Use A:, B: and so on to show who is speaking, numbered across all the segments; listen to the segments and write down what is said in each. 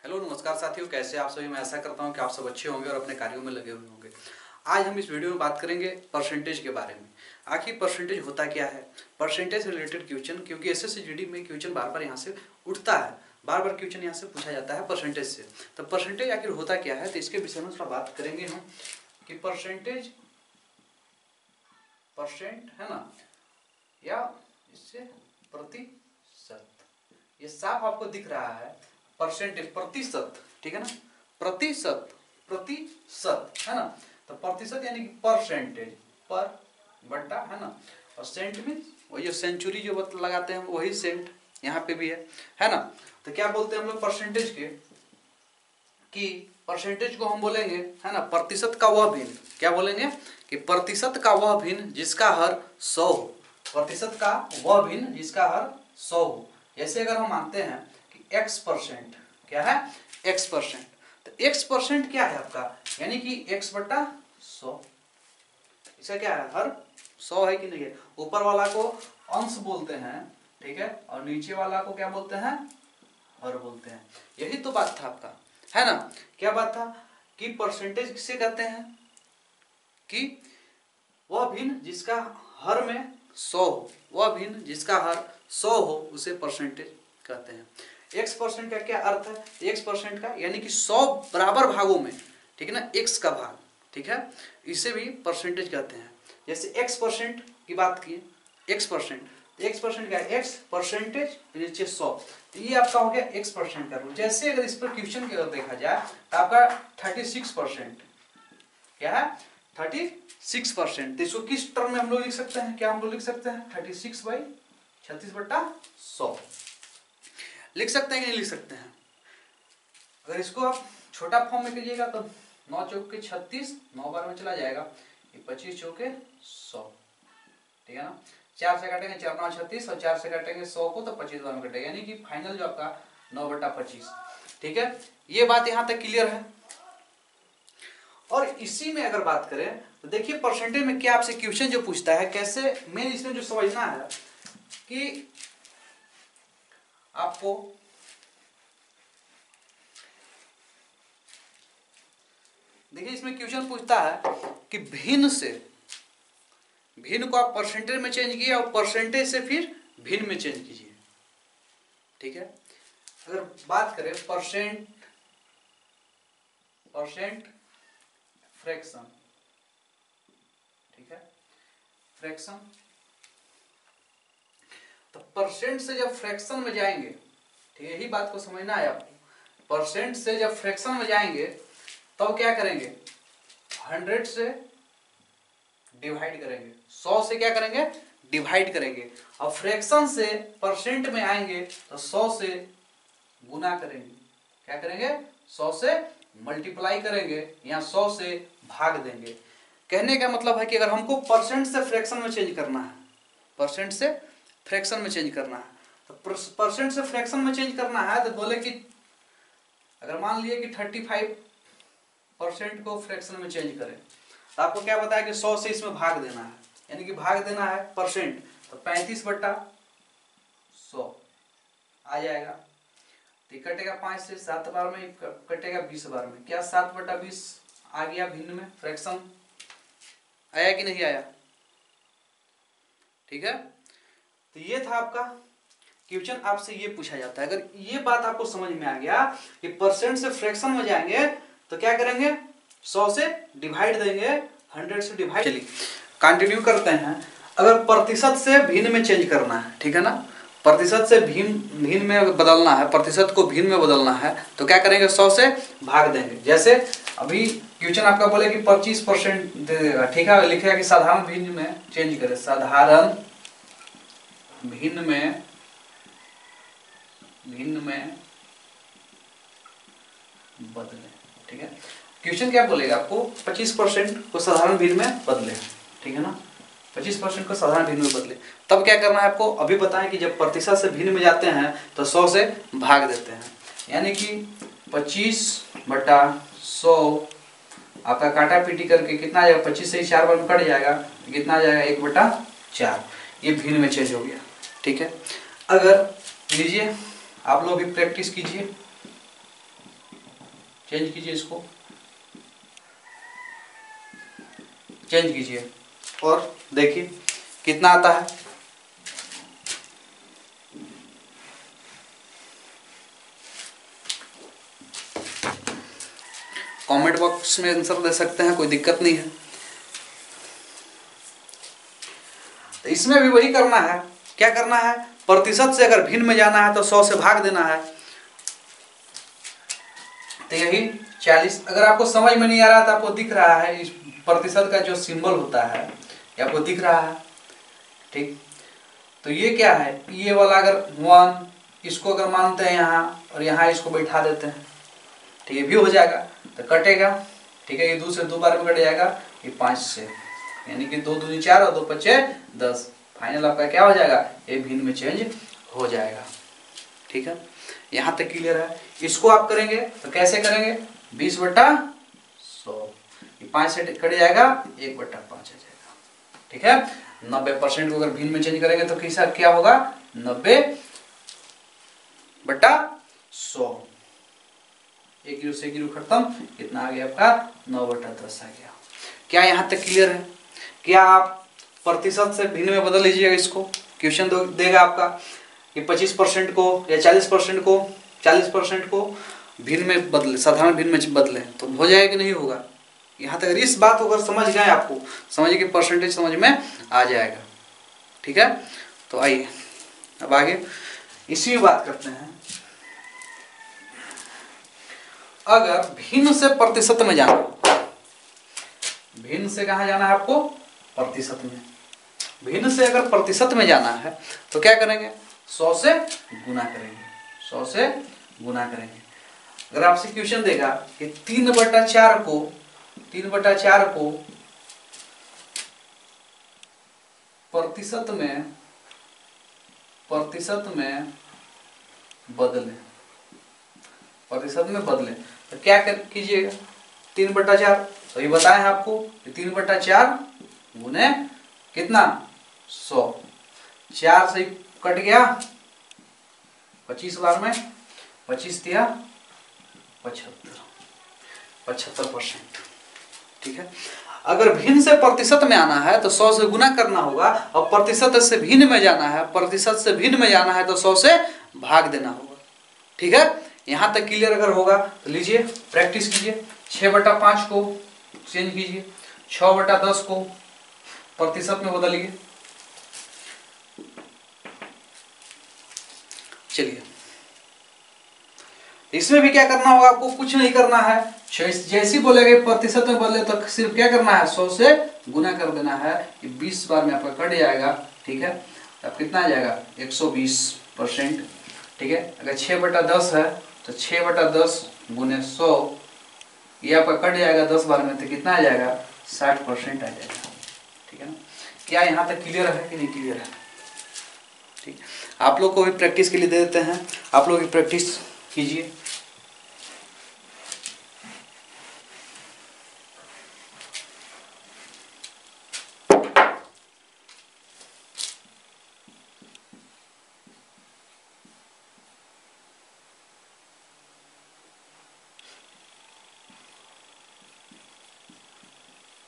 A: Hello नमस्कार साथियों, कैसे आप सभी। मैं ऐसा करता हूं कि आप सब अच्छे होंगे और अपने कार्यों में लगे हुए होंगे। आज हम इस वीडियो में बात करेंगे परसेंटेज के बारे में। आखिर परसेंटेज होता क्या है, परसेंटेज से रिलेटेड क्वेश्चन, क्योंकि एसएससी जीडी में क्वेश्चन बार बार यहाँ से उठता है, बार बार क्वेश्चन यहाँ से पूछा जाता है परसेंटेज से। तो परसेंटेज आखिर होता क्या है, तो इसके विषय में थोड़ा बात करेंगे हम कि परसेंटेज, परसेंट है ना, या इससे प्रतिशत, ये साफ आपको दिख रहा है परसेंटेज, प्रतिशत, ठीक है ना, प्रतिशत, प्रतिशत है ना। तो प्रतिशत यानी कि परसेंटेज, पर बट्टा है ना, और सेंट में वही जो सेंचुरी जो लगाते हैं वही सेंट यहाँ पे भी है ना। तो क्या बोलते हैं हम लोग परसेंटेज के, कि परसेंटेज को हम बोलेंगे है ना प्रतिशत का वह भिन्न, क्या बोलेंगे कि प्रतिशत का वह भिन्न जिसका हर 100 हो, प्रतिशत का वह भिन्न जिसका हर 100 हो। जैसे अगर हम मानते हैं कि x%, क्या है x%, तो x% क्या है आपका, यानी कि x बटा 100, इसका क्या है हर 100 है कि नहीं है। ऊपर वाला को अंश बोलते हैं, ठीक है, और नीचे वाला को क्या बोलते हैं, हर बोलते हैं। यही तो बात था आपका, है ना। क्या बात था कि परसेंटेज किसे कहते हैं, कि वह भिन्न जिसका हर में 100 हो, वह भिन्न जिसका हर 100 हो उसे परसेंटेज कहते हैं। x% का क्या अर्थ है, x% का यानी कि 100 बराबर भागों में, ठीक है ना, x का भाग, ठीक है, इसे भी परसेंटेज कहते हैं। जैसे x% की बात की, x%, x% क्या है, x परसेंटेज नीचे 100, तो ये आपका हो गया x% का रूल। जैसे अगर इस पर क्वेश्चन की अगर देखा जाए तो आपका 36%, क्या है 36%, तो इसको किस टर्म में हम लोग लिख सकते हैं, क्या हम लोग लिख सकते हैं 36/36/100 लिख सकते हैं कि नहीं लिख सकते हैं। अगर इसको आप छोटा फॉर्म में कीजिएगा तो 9 चौके 36, 9 बार में चला जाएगा, ये 25 चौके 100, ठीक है ना। 4 से काटेंगे 4 9 36, और 4 से काटेंगे 100 को तो 25 बार में कटेगा, यानी कि फाइनल जो आपका 9/25, ठीक है। ये बात यहाँ तक क्लियर है। और इसी में अगर बात करें तो देखिए परसेंटेज में क्या आपसे क्वेश्चन जो पूछता है, कैसे मेन इसमें जो समझना है कि आपको देखिए इसमें क्वेश्चन पूछता है कि भिन्न से, भिन्न को आप परसेंटेज में चेंज किए और परसेंटेज से फिर भिन्न में चेंज कीजिए, ठीक है। अगर बात करें परसेंट, परसेंट फ्रैक्शन, ठीक है, फ्रैक्शन, तो परसेंट से जब फ्रैक्शन में जाएंगे, ठीक है, यही बात को समझना है आपको। परसेंट से जब फ्रैक्शन में जाएंगे तब तो क्या करेंगे, 100 से डिवाइड करेंगे, 100 से क्या करेंगे डिवाइड करेंगे, और फ्रैक्शन से परसेंट में आएंगे तो 100 से गुना करेंगे, क्या करेंगे 100 से मल्टीप्लाई करेंगे, या 100 से भाग देंगे। कहने का मतलब है कि अगर हमको परसेंट से फ्रैक्शन में चेंज करना है, परसेंट से फ्रैक्शन में चेंज करना है, तो परसेंट से फ्रैक्शन में चेंज करना है तो बोले कि अगर मान लिए कि 35% को फ्रैक्शन में चेंज करें तो आपको क्या बताया कि 100 से इसमें भाग देना है, यानी कि भाग देना है परसेंट, तो 35/100 आ जाएगा। तो कटेगा 5 से 7 बार में, कटेगा 20 बार में, क्या 7/20 आ गया भिन्न में, फ्रैक्शन आया कि नहीं आया, ठीक है। तो ये था आपका क्वेश्चन, आपसे ये पूछा जाता है। अगर ये बात आपको समझ में आ गया कि परसेंट से फ्रैक्शन में जाएंगे तो क्या करेंगे, 100 से डिवाइड देंगे, 100 से डिवाइड। चलिए कंटिन्यू करते हैं। अगर प्रतिशत से भिन्न में चेंज करना है, ठीक है ना, प्रतिशत से भिन्न में बदलना है, प्रतिशत को भिन्न में बदलना है तो क्या करेंगे, 100 से भाग देंगे। जैसे अभी क्वेश्चन आपका बोले कि 25% दे देगा, ठीक है, लिखेगा कि साधारण भिन्न में चेंज करें, साधारण भिन्न में, भिन्न में बदले, ठीक है। क्वेश्चन क्या बोलेगा आपको, 25% को साधारण भिन्न में बदले, ठीक है ना, 25% को साधारण भिन्न में बदले। तब क्या करना है आपको, अभी बताएं कि जब प्रतिशत से भिन्न में जाते हैं तो 100 से भाग देते हैं, यानी कि 25/100 आपका काटा पीटी करके कितना आ जाएगा, 25 से ही 4 बार में कट जाएगा, कितना आ जाएगा 1/4, ये भिन्न में चेंज हो गया, ठीक है। अगर लीजिए आप लोग भी प्रैक्टिस कीजिए, चेंज कीजिए, इसको चेंज कीजिए और देखिए कितना आता है। कमेंट बॉक्स में आंसर दे सकते हैं, कोई दिक्कत नहीं है। तो इसमें भी वही करना है। क्या करना है, प्रतिशत से अगर भिन्न में जाना है तो 100 से भाग देना है। तो यही 40। अगर आपको समझ में नहीं आ रहा तो आपको दिख रहा है इस प्रतिशत का जो सिंबल होता है, ये आपको दिख रहा है, ठीक। तो ये क्या है, ये वाला अगर 1, इसको अगर मानते हैं यहाँ और यहाँ इसको बैठा देते हैं, ठीक है, भी हो जाएगा तो कटेगा, ठीक है। ये 2 से 2 बार में कट जाएगा, ये 5 से, यानी कि 2 दूनी 4 और 2 पचे 10। फाइनल आपका क्या हो जाएगा, ये भिन्न में चेंज हो जाएगा, ठीक है। यहाँ तक क्लियर है। इसको आप करेंगे तो कैसे करेंगे, 20/100, ये 5 से कट जाएगा, 1/5 आ जाएगा, ठीक है। 90% को अगर भिन्न में चेंज करेंगे तो कैसा क्या होगा, 90/100। 1 जीरो से 1 जीरो खत्म, कितना आ गया आपका, 9/10 आ गया। क्या यहाँ तक क्लियर है। क्या आप प्रतिशत से भिन्न में बदल लीजिएगा, इसको क्वेश्चन देगा आपका कि 25% को या 40% को, 40% को भिन्न में बदले, साधारण भिन्न में बदले, तो हो जाएगा कि नहीं होगा। यहाँ तक इस बात को अगर समझ गए, आपको समझिए कि परसेंटेज समझ में आ जाएगा, ठीक है। तो आइए अब आगे इसी बात करते हैं। अगर भिन्न से प्रतिशत में जाना, भिन्न से कहाँ जाना है आपको, प्रतिशत में। भिन्न से अगर प्रतिशत में जाना है तो क्या करेंगे, 100 से गुना करेंगे, 100 से गुना करेंगे। अगर आपसे क्वेश्चन देगा कि 3/4 को, 3/4 को प्रतिशत में बदले, प्रतिशत में बदले, तो क्या कीजिएगा, 3/4, तो ये बताए हैं आपको, 3/4 गुने कितना, 100, 4 से कट गया, 25 बार में 25 दिया 75%, ठीक है। अगर भिन्न से प्रतिशत में आना है तो 100 से गुना करना होगा, और प्रतिशत से भिन्न में जाना है, प्रतिशत से भिन्न में जाना है तो 100 से भाग देना होगा, ठीक है। यहाँ तक क्लियर अगर होगा तो लीजिए प्रैक्टिस कीजिए। 6/5 को चेंज कीजिए, 6/10 को प्रतिशत में बदलिए। चलिए इसमें भी क्या करना होगा, आपको कुछ नहीं करना है। जैसे बोलेगे प्रतिशत में बदले तो सिर्फ क्या करना है, 100 से गुना कर देना है। ये 20 बार में आपका कट जाएगा, ठीक है। अब कितना आ जाएगा, 120%, ठीक है। अगर 6/10 है तो 6/10 गुने 100, ये आपका कट जाएगा 10 बार में, तो कितना आ जाएगा, 60% आ जाएगा, ठीक है ना। क्या यहाँ तक क्लियर है कि नहीं क्लियर है, ठीक। आप लोग को भी प्रैक्टिस के लिए दे देते हैं, आप लोग भी प्रैक्टिस कीजिए।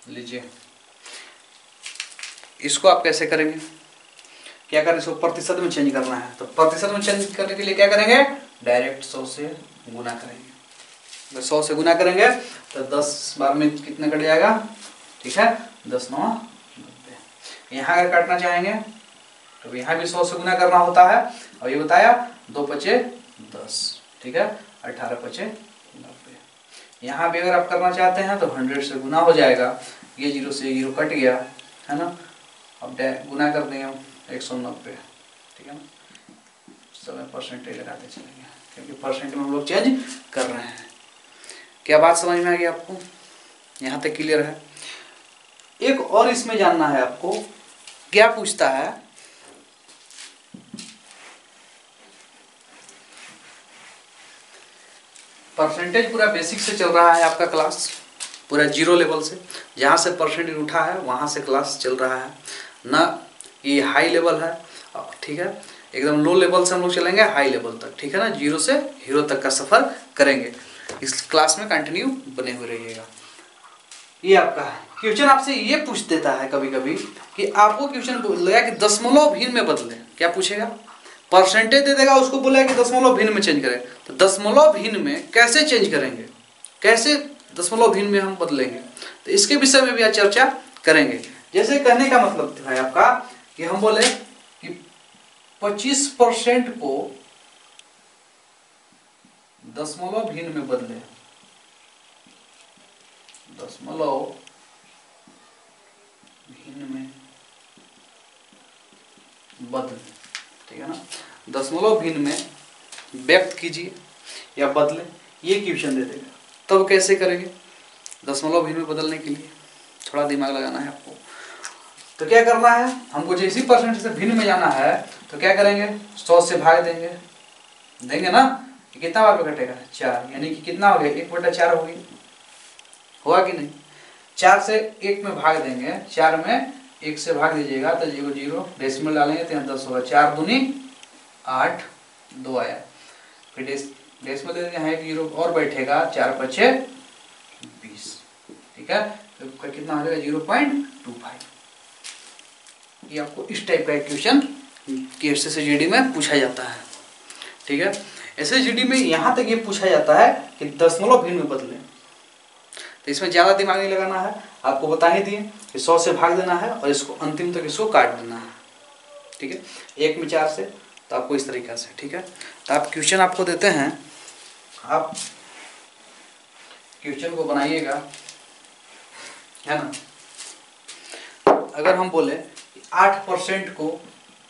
A: लीजिए इसको आप कैसे करेंगे, क्या करें, इसको प्रतिशत में चेंज करना है। तो प्रतिशत में चेंज करने के लिए क्या करेंगे, डायरेक्ट 100 से गुना करेंगे। 100 से गुना करेंगे तो 10 बार में कितना कट जाएगा, ठीक है, 10 9 90। यहाँ अगर काटना चाहेंगे तो यहाँ भी 100 से गुना करना होता है, और ये बताया 2 पचे 10, ठीक है, 18 पचे 90। यहाँ भी अगर आप करना चाहते हैं तो 100 से गुना हो जाएगा, ये 0 से 0 कट गया, है ना। अब गुना कर देंगे 190, ठीक है ना। समय परसेंटेज लगाते चलेंगे, क्योंकि परसेंट में हम लोग चेंज कर रहे हैं। क्या बात समझ में आ गई आपको, यहाँ तक क्लियर है। एक और इसमें जानना है आपको, क्या पूछता है, परसेंटेज पूरा बेसिक से चल रहा है आपका क्लास, पूरा 0 लेवल से, जहाँ से परसेंटेज उठा है वहाँ से क्लास चल रहा है ना। ये हाई लेवल है, ठीक है, एकदम लो लेवल से हम लोग चलेंगे हाई लेवल तक, ठीक है ना। 0 से हीरो तक का सफर करेंगे। इस क्लास में कंटिन्यू बने हुए रहिएगा। ये आपका क्वेश्चन आपसे ये पूछ देता है कभी कभी कि आपको क्वेश्चन बोलेगा कि दशमलव भिन्न में बदले, क्या पूछेगा, परसेंटेज दे देगा, उसको बोलेगा कि दशमलव भिन्न में चेंज करें। तो दशमलव भिन्न में कैसे चेंज करेंगे, कैसे दशमलव भिन्न में हम बदलेंगे, तो इसके विषय में भी आज चर्चा करेंगे। जैसे कहने का मतलब है आपका कि हम बोले कि 25% को दशमलव भिन्न में बदले, दशमलव भिन्न में बदले, ठीक है ना, दशमलव भिन्न में व्यक्त कीजिए या बदले, ये क्वेश्चन दे देगा। तब कैसे करेंगे दशमलव भिन्न में बदलने के लिए, थोड़ा दिमाग लगाना है आपको। तो क्या करना है, हमको जैसी परसेंट से भिन्न में जाना है तो क्या करेंगे, 100 से भाग देंगे, देंगे ना, कितना बार में कटेगा 4, यानी कि कितना हो गया 1/4 हो गई, हुआ कि नहीं। 4 से 1 में भाग देंगे, 4 में 1 से भाग दीजिएगा तो 0 डेसिमल डालेंगे तो 10 होगा, 4 दूनी 8, 2 आया, फिर डेसिमल दे देंगे, यहाँ 1 0 और बैठेगा, 4 5 20, ठीक है, तो कितना हो जाएगा 0.25। ये आपको इस टाइप का क्वेश्चन SSGD में पूछा जाता है, ठीक है। SSGD में यहाँ तक ये पूछा जाता है कि दशमलव भिन्न में बदले, तो इसमें ज़्यादा दिमाग नहीं लगाना है, आपको बता ही दिए कि 100 से भाग देना है और इसको अंतिम तक इसको काट देना है, ठीक है, 1 में 4 से, तो आपको इस तरीक़ा से, ठीक है। तो आप क्वेश्चन आपको देते हैं, आप क्वेश्चन को बनाइएगा, है ना। अगर हम बोले 8% को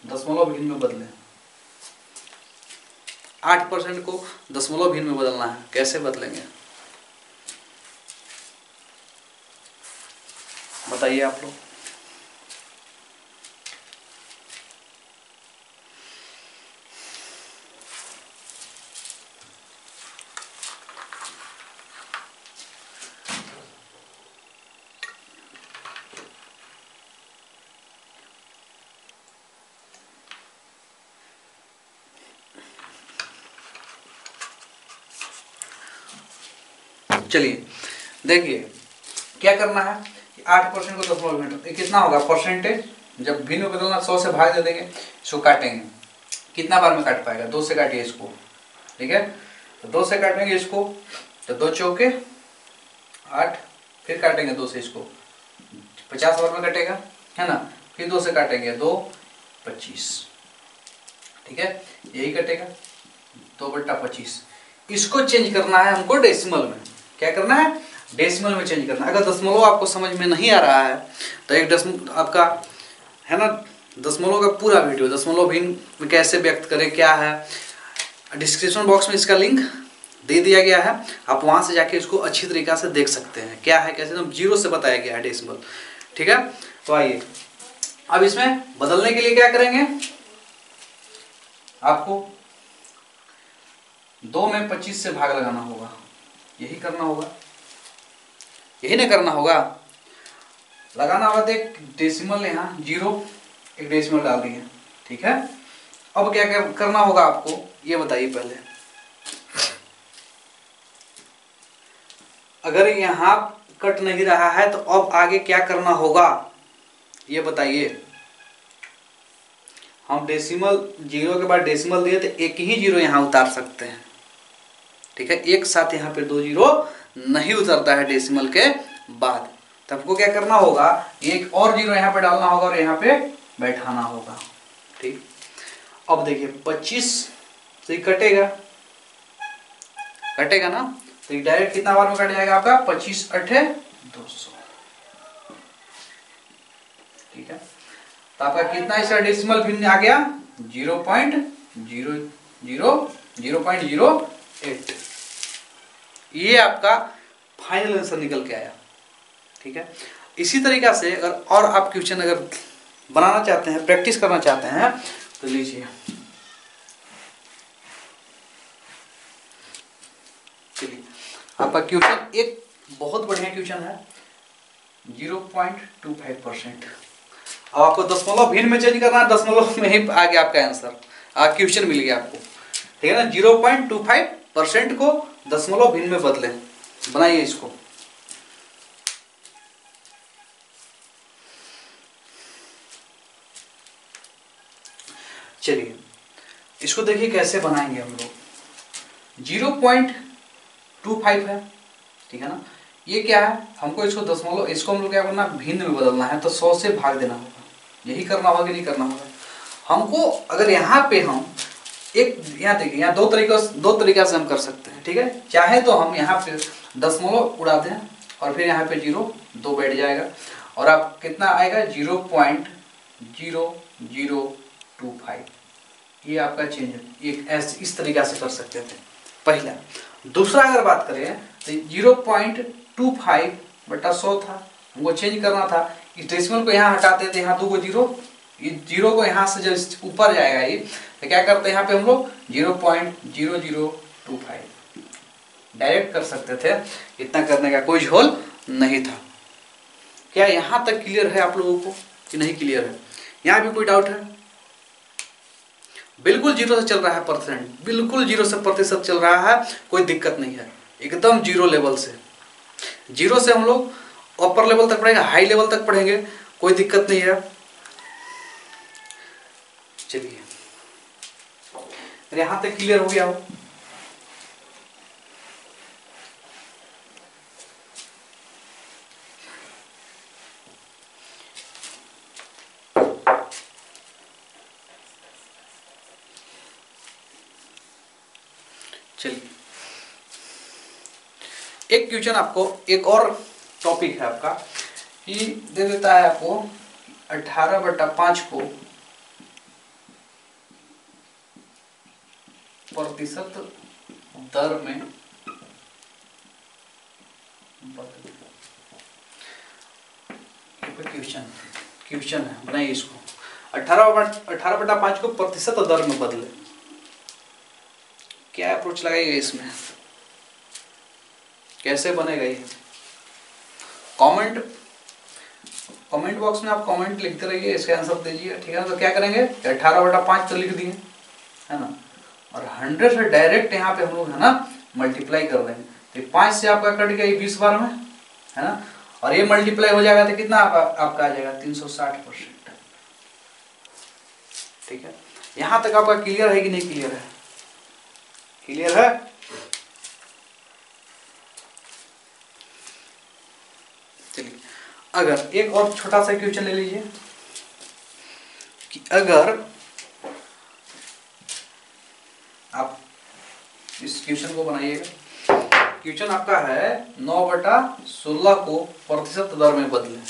A: दशमलव भिन्न में बदलें, 8% को दशमलव भिन्न में बदलना है, कैसे बदलेंगे बताइए आप लोग। चलिए देखिए क्या करना है, 8% को दशमलव भिन्न, कितना होगा परसेंटेज, जब भिन्न में बदलना 100 से भाग दे देंगे, इसको काटेंगे, कितना बार में काट पाएगा, 2 से काटिए इसको, ठीक है, तो 2 से काटेंगे इसको, तो 2 चौके 8, फिर काटेंगे 2 से इसको, 50 बार में कटेगा, है ना, फिर 2 से काटेंगे 2 25, ठीक है, यही कटेगा 2/25। इसको चेंज करना है हमको डेसिमल में, क्या करना है, डेसिमल में चेंज करना है। अगर दशमलव आपको समझ में नहीं आ रहा है तो एक दशमलव आपका है ना, दशमलव का पूरा वीडियो दशमलव भिन्न में कैसे व्यक्त करें क्या है, डिस्क्रिप्शन बॉक्स में इसका लिंक दे दिया गया है, आप वहां से जाके इसको अच्छी तरीक़ा से देख सकते हैं क्या है, कैसे एकदम 0 से बताया गया है डेसिमल, ठीक है। तो आइए अब इसमें बदलने के लिए क्या करेंगे, आपको 2 में 25 से भाग लगाना होगा, यही करना होगा, यही ना करना होगा, लगाना होगा। तो एक डेसिमल यहाँ 0, एक डेसिमल डाल दिए, ठीक है। अब क्या क्या करना होगा आपको ये बताइए पहले, अगर यहाँ कट नहीं रहा है तो अब आगे क्या करना होगा ये बताइए। हम डेसिमल 0 के बाद डेसिमल दिए तो एक ही 0 यहाँ उतार सकते हैं, ठीक है, एक साथ यहाँ पे 2 0 नहीं उतरता है डेसिमल के बाद, तो आपको क्या करना होगा, एक और 0 यहाँ पे डालना होगा और यहाँ पे बैठाना होगा, ठीक। अब देखिए 25 से कटेगा, कटेगा ना, तो ये डायरेक्ट कितना बार में कट जाएगा आपका 25 8 200, ठीक है। तो आपका कितना इसका डेसिमल भिन्न आ गया 0.008, ये आपका फाइनल आंसर निकल के आया, ठीक है। इसी तरीका से अगर और आप क्वेश्चन अगर बनाना चाहते हैं, प्रैक्टिस करना चाहते हैं तो लीजिए, चलिए आपका क्वेश्चन एक बहुत बढ़िया क्वेश्चन है 0.25%। अब आपको दशमलव भिन्न में चेंज करना है, दशमलव में ही आ गया आपका आंसर, क्वेश्चन मिल गया आपको, ठीक है ना, परसेंट को दशमलव भिन्न में बदलें। बनाइए इसको। चलिए इसको देखिए कैसे बनाएंगे हम लोग। 0.25 है, ठीक है ना। ये क्या है, हमको इसको दशमलव, इसको हम लोग क्या करना, भिन्न में बदलना है, तो 100 से भाग देना होगा। यही करना होगा कि नहीं करना होगा हमको। अगर यहाँ पे हम एक, यहाँ देखिए, यहाँ दो तरीका से हम कर सकते हैं, ठीक है। चाहे तो हम यहाँ पे दशमलव उड़ा दें और फिर यहाँ पे 0 बैठ जाएगा और आप कितना आएगा 0.0025। ये आपका चेंज है, एक ऐसे इस तरीका से कर सकते थे पहला। दूसरा अगर बात करें तो 0.25/100 था, हमको चेंज करना था। इस डेसिमल को यहाँ हटाते थे, यहाँ 2 जीरो, ये जीरो को यहाँ से जब ऊपर जाएगा ये, तो क्या करते हैं यहाँ पे हम लोग 0.0025 डायरेक्ट कर सकते थे। इतना करने का कोई झोल नहीं था। क्या यहाँ तक क्लियर है आप लोगों को कि नहीं क्लियर है? यहाँ भी कोई डाउट है? बिल्कुल 0 से चल रहा है परसेंट, बिल्कुल 0 से प्रतिशत चल रहा है, कोई दिक्कत नहीं है, एकदम 0 लेवल से। 0 से हम लोग अपर लेवल तक पढ़ेंगे, हाई लेवल तक पढ़ेंगे, कोई दिक्कत नहीं है। चलिए यहां तक क्लियर हो गया हो? चलिए एक क्वेश्चन आपको, एक और टॉपिक है आपका कि दे देता है आपको 18/5 को प्रतिशत दर में क्वेश्चन है, बनाइए इसको। 18/5 को प्रतिशत दर में बदले, क्या अप्रोच लगाइएगा इसमें, कैसे बनेगा ये? कमेंट बॉक्स में आप कमेंट लिखते रहिए, इसका आंसर दीजिए, ठीक है ना। तो क्या करेंगे, 18/5 तो लिख दिए है ना, और 100 से डायरेक्ट यहाँ पे हम लोग है ना मल्टीप्लाई कर देंगे। तो 5 से आपका कट गया 20 बार में, है ना, और ये मल्टीप्लाई हो जाएगा तो कितना आपका आ जाएगा 360%, ठीक है। यहाँ तक आपका क्लियर है कि नहीं क्लियर है? क्लियर है? चलिए अगर एक और छोटा सा क्वेश्चन ले लीजिए कि अगर आप इस क्वेश्चन को बनाइएगा। क्वेश्चन आपका है 9/16 को प्रतिशत दर में बदलें।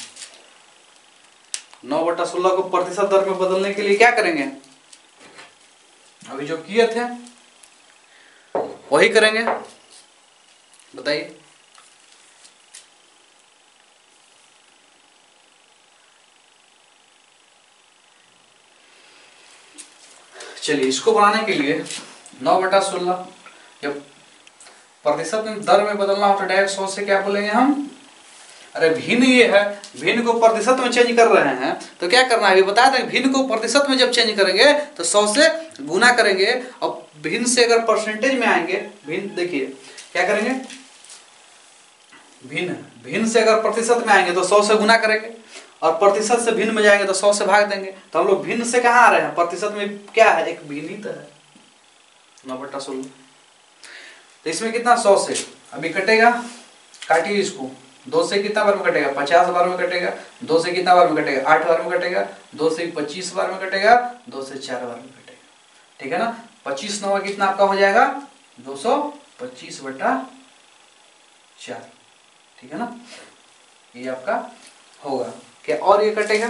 A: 9/16 को प्रतिशत दर में बदलने के लिए क्या करेंगे? अभी जो किए थे वही करेंगे, बताइए। चलिए इसको बनाने के लिए 9/16 जब प्रतिशत दर में बदलना हो तो डायरेक्ट 100 से क्या बोलेंगे हम? अरे भिन्न ये है, भिन्न को प्रतिशत में चेंज कर रहे हैं तो क्या करना है, अभी बताया था। भिन्न को प्रतिशत में जब चेंज करेंगे तो 100 से गुना करेंगे, और भिन्न से अगर परसेंटेज में आएंगे, भिन्न देखिए क्या करेंगे, भिन्न से अगर प्रतिशत में आएंगे तो 100 से गुना करेंगे, और प्रतिशत से भिन्न में जाएंगे तो 100 से भाग देंगे। तो हम लोग भिन्न से कहाँ आ रहे हैं, प्रतिशत में क्या है, एक भिन्न ही तो है 9/16। तो इसमें कितना 100 से अभी कटेगा, काटिए इसको। 2 से कितना बार में कटेगा, 50 बार में कटेगा। 2 से कितना बार में कटेगा, 8 बार में कटेगा। 2 से 25 बार में कटेगा। 2 से 4 बार में कटेगा, ठीक है ना। 25 9 कितना आपका हो जाएगा 225/4, ठीक है ना। ये आपका होगा क्या, और ये कटेगा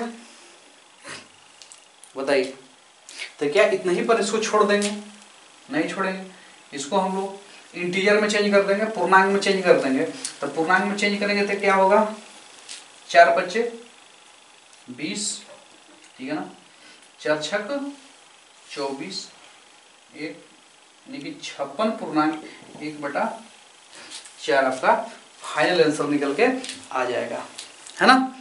A: बताइए। तो क्या इतना ही पर इसको छोड़ देंगे? नहीं छोड़ेंगे, इसको हम लोग इंटीजर में चेंज कर देंगे, पूर्णांक में चेंज कर देंगे। तो पूर्णांक में चेंज करेंगे तो क्या होगा, 4 बच्चे 20, ठीक है ना। 4 छक 24, 1 यानी कि 56.1/4 आपका फाइनल आंसर निकल के आ जाएगा, है ना।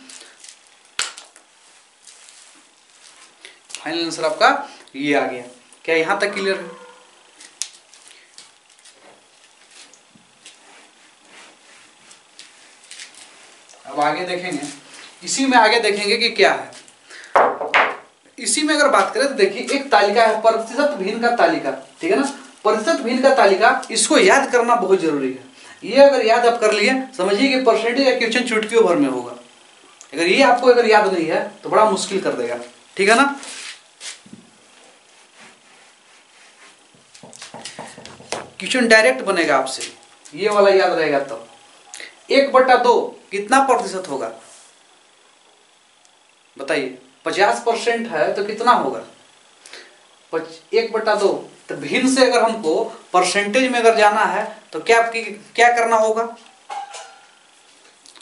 A: फाइनल आंसर आपका ये आ गया। क्या यहां तक क्लियर है? अब आगे देखेंगे, इसी में आगे देखेंगे कि क्या है। इसी में अगर बात करें तो देखिए एक तालिका है प्रतिशत भिन्न का तालिका, ठीक है ना। प्रतिशत भिन्न का तालिका, इसको याद करना बहुत जरूरी है। ये अगर याद आप कर लिए, समझिए कि परसेंटेज या क्वेश्चन चुटकियों भर में होगा। अगर ये आपको अगर याद नहीं है तो बड़ा मुश्किल कर देगा, ठीक है ना। क्वेश्चन डायरेक्ट बनेगा आपसे, ये वाला याद रहेगा तब। 1/2 कितना प्रतिशत होगा बताइए। 50% है तो कितना होगा 1/2। तो भिन्न से अगर हमको परसेंटेज में अगर जाना है तो क्या करना होगा,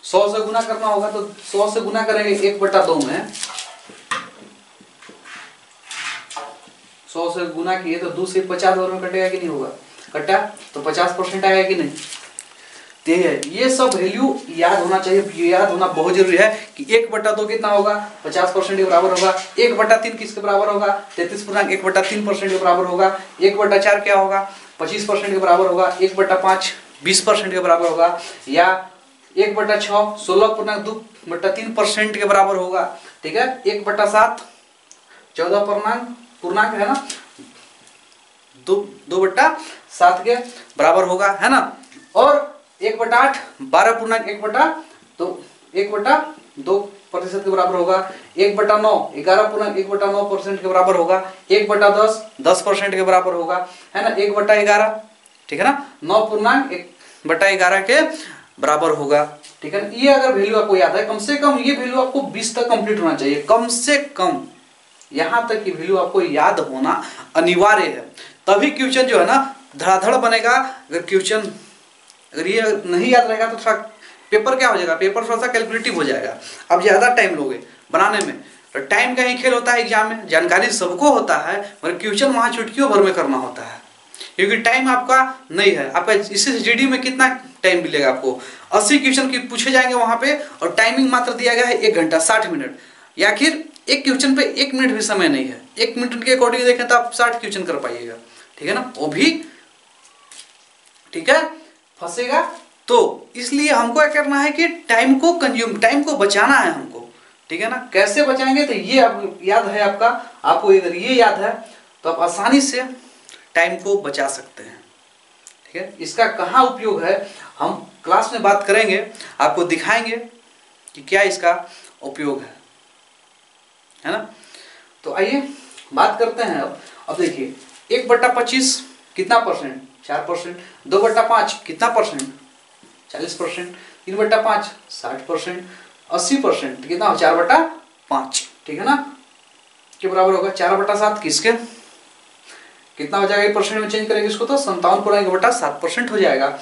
A: 100 से गुना करना होगा। तो 100 से गुना करेंगे 1/2 में, 100 से गुना किए तो 2 से 50 और में कटेगा कि नहीं होगा, कटा तो 50% आएगा कि नहीं। तो ये सब वैल्यू याद होना चाहिए, याद होना बहुत जरूरी है कि 1/2 कितना होगा 50% के बराबर होगा। 1/3 किसके बराबर होगा 33.1/3% के बराबर होगा। 1/4 क्या होगा 25% के बराबर होगा। 1/5 20% के बराबर होगा। या 1/6 16.2/3% के बराबर होगा, ठीक है। 1/7 14 पूर्णांक है ना, 2/7 के बराबर होगा, है ना। और 1/8 12.1/2% के बराबर होगा। 1/9 11.1/9% के बराबर होगा। 1/10 10% के बराबर होगा, है ना। 1/11 ठीक है ना 9.1/11 के बराबर होगा, ठीक है ना। ये अगर वैल्यू आपको याद है, कम से कम ये वैल्यू आपको 20 तक कंप्लीट होना चाहिए, कम से कम यहां तक की वैल्यू आपको याद होना अनिवार्य है। तभी क्वेश्चन जो है ना धड़ाधड़ बनेगा। अगर क्वेश्चन अगर ये नहीं याद रहेगा तो थोड़ा पेपर क्या हो जाएगा, पेपर थोड़ा सा कैलकुलेटिव हो जाएगा। अब ज्यादा टाइम लोगे बनाने में, तो टाइम का ही खेल होता है एग्जाम में। जानकारी सबको होता है मगर क्वेश्चन वहां चुटकियों भर में करना होता है, क्योंकि टाइम आपका नहीं है। आपका इसी जीडी में कितना टाइम मिलेगा आपको, 80 क्वेश्चन की पूछे जाएंगे वहां पे, और टाइमिंग मात्र दिया गया है 1 घंटा 60 मिनट। या फिर एक क्वेश्चन पे 1 मिनट भी समय नहीं है। 1 मिनट के अकॉर्डिंग देखें तो आप 60 क्वेश्चन कर पाइएगा, ठीक है ना। वो भी ठीक है फंसेगा। तो इसलिए हमको क्या करना है कि टाइम को बचाना है हमको, ठीक है ना। कैसे बचाएंगे तो ये आप याद है आपका, आपको अगर ये याद है तो आप आसानी से टाइम को बचा सकते हैं, ठीक है। इसका कहाँ उपयोग है हम क्लास में बात करेंगे, आपको दिखाएंगे कि क्या इसका उपयोग है ना। तो आइए बात करते हैं। अब देखिए 1/25 कितना परसेंट 4%। 2/5 कितना परसेंट 40%। 3/5 60%। 80% कितना 4/5, ठीक है ना के बराबर होगा। 4/7 किसके कितना हो जाएगा, परसेंट में चेंज करेंगे इसको तो 57.1/7% हो जाएगा।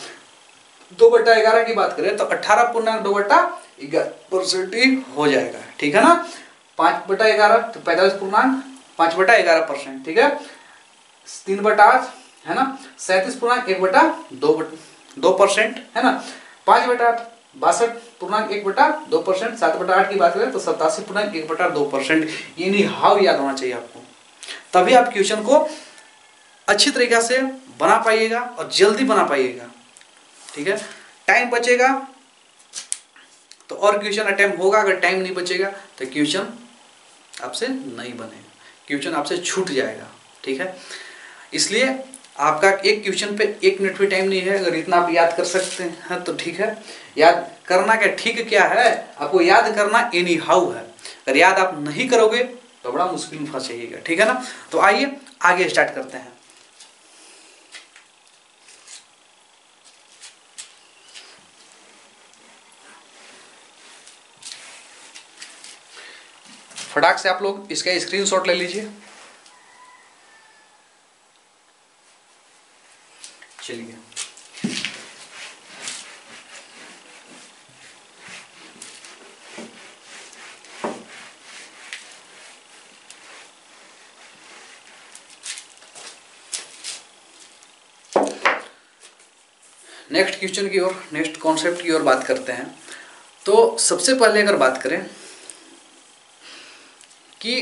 A: 2/11 की बात करें तो 18.2/11% हो जाएगा, ठीक है ना। 5/11 तो 45.5/11%, ठीक है। 3/8 है ना 37.1/2%, है ना। 5/8 62.1/2%। 7/8 की बात करें तो 87.1/2%। ये नहीं हाउ याद होना चाहिए आपको, तभी आप क्वेश्चन को अच्छी तरीके से बना पाइएगा और जल्दी बना पाइएगा, ठीक है। टाइम बचेगा तो और क्वेश्चन अटेम्प्ट होगा, अगर टाइम नहीं बचेगा तो क्वेश्चन आपसे नहीं बनेगा, क्वेश्चन आपसे छूट जाएगा, ठीक है। इसलिए आपका एक क्वेश्चन पे 1 मिनट भी टाइम नहीं है, अगर इतना आप याद कर सकते हैं तो ठीक है। याद करना क्या ठीक क्या है, आपको याद करना एनी हाउ है। अगर याद आप नहीं करोगे तो बड़ा मुश्किल में फंस जाइएगा, ठीक है ना। तो आइए आगे स्टार्ट करते हैं। फटाक से आप लोग इसका स्क्रीनशॉट ले लीजिए। चलिए नेक्स्ट क्वेश्चन की ओर, नेक्स्ट कॉन्सेप्ट की ओर बात करते हैं। तो सबसे पहले अगर बात करें कि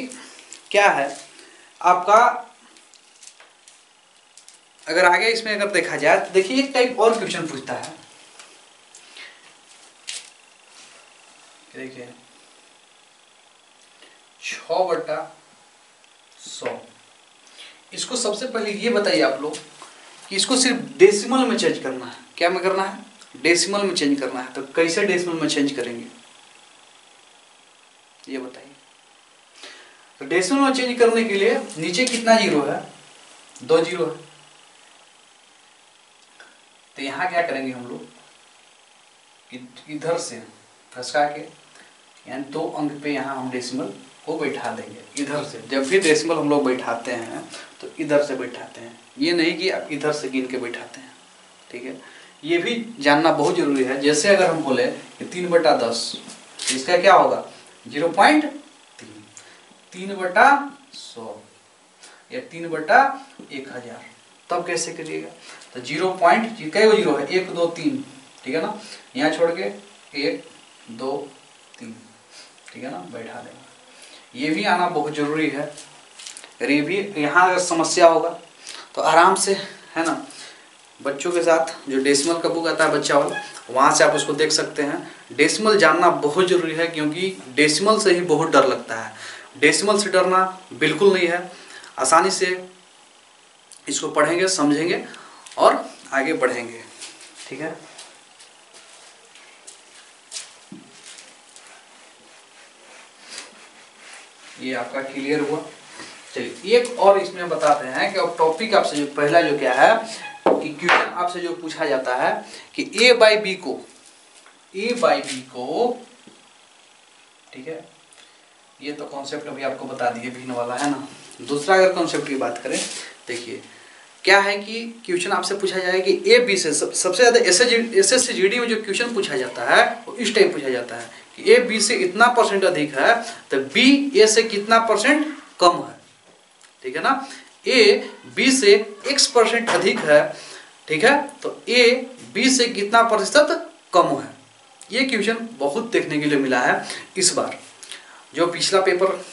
A: क्या है आपका, अगर आगे इसमें अगर देखा जाए तो देखिए एक टाइप और क्वेश्चन पूछता है देखिए 6/100। इसको सबसे पहले ये बताइए आप लोग कि इसको सिर्फ डेसिमल में चेंज करना है। क्या में करना है? डेसिमल में चेंज करना है। तो कैसे डेसिमल में चेंज करेंगे ये बताइए। तो डेसिमल में चेंज करने के लिए नीचे कितना जीरो है? 2 जीरो है। तो यहाँ क्या करेंगे हम लोग, इधर से घसका के यानी 2 अंक पे यहाँ हम डेसिमल को बैठा देंगे इधर से। जब भी डेसिमल हम लोग बैठाते हैं तो इधर से बैठाते हैं, ये नहीं कि आप इधर से गिन के बैठाते हैं। ठीक है, ये भी जानना बहुत जरूरी है। जैसे अगर हम बोले कि 3/10 इसका क्या होगा? 0.3। 3/100 या 3/1000। तब कैसे करिएगा? तो 0 पॉइंट कई वो जीरो है? 1 2 3। ठीक है ना, यहाँ छोड़ के 1 2 3। ठीक है ना, बैठा देंगे। ये भी आना बहुत जरूरी है। ये भी यहाँ अगर समस्या होगा तो आराम से, है ना, बच्चों के साथ जो डेसिमल का बुक आता है बच्चा वाला, वहाँ से आप उसको देख सकते हैं। डेसिमल जानना बहुत जरूरी है क्योंकि डेसिमल से ही बहुत डर लगता है। डेसिमल से डरना बिल्कुल नहीं है। आसानी से इसको पढ़ेंगे, समझेंगे और आगे बढ़ेंगे। ठीक है, ये आपका क्लियर हुआ। चलिए एक और इसमें बताते हैं कि अब टॉपिक आपसे जो पहला जो क्या है कि क्वेश्चन आपसे जो पूछा जाता है कि a/b को ठीक है, ये तो कॉन्सेप्ट अभी आपको बता दिए भिन्न वाला, है ना। दूसरा अगर कॉन्सेप्ट की बात करें, देखिए क्या है कि क्वेश्चन आपसे पूछा जाए कि a/b से सबसे ज्यादा SSCGD में जो क्वेश्चन पूछा जाता है वो इस टाइप पूछा जाता है कि a/b से इतना परसेंट अधिक है तो b a से कितना परसेंट कम है। ठीक है ना, a b से x% अधिक है। ठीक है, तो a b से कितना प्रतिशत कम है। ये क्वेश्चन बहुत देखने के लिए मिला है इस बार। जो पिछला पेपर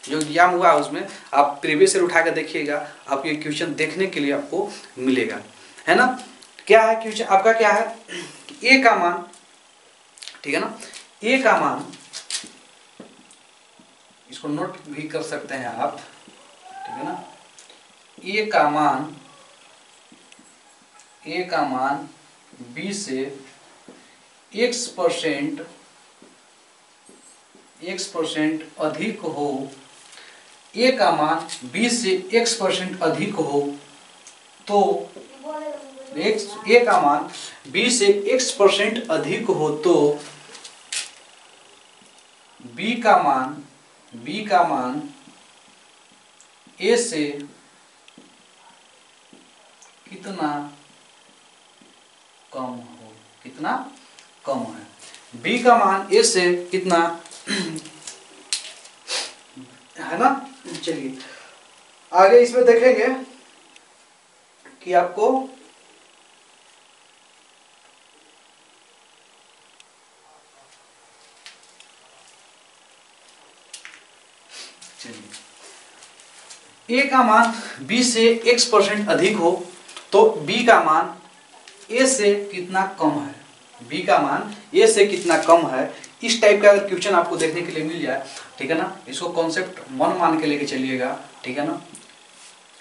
A: जो एग्जाम हुआ उसमें आप प्रीवियस ईयर उठा कर देखिएगा, आपको ये क्वेश्चन देखने के लिए आपको मिलेगा, है ना। क्या है क्वेश्चन आपका? क्या है कि a का मान, ठीक है ना, a का मान, इसको नोट भी कर सकते हैं आप। ठीक है ना, a का मान b से x% अधिक हो, a का मान b से x% अधिक हो तो a का मान b से x% अधिक हो तो b का मान a से कितना कम हो, कितना कम है। b का मान a से कितना है ना। चलिए आगे इसमें देखेंगे कि आपको a का मान b से x% अधिक हो तो b का मान a से कितना कम है। b का मान a से कितना कम है, इस टाइप का अगर क्वेश्चन आपको देखने के लिए मिल जाए, ठीक है ना, इसको कॉन्सेप्ट मन मान के लेके चलिएगा। ठीक है ना,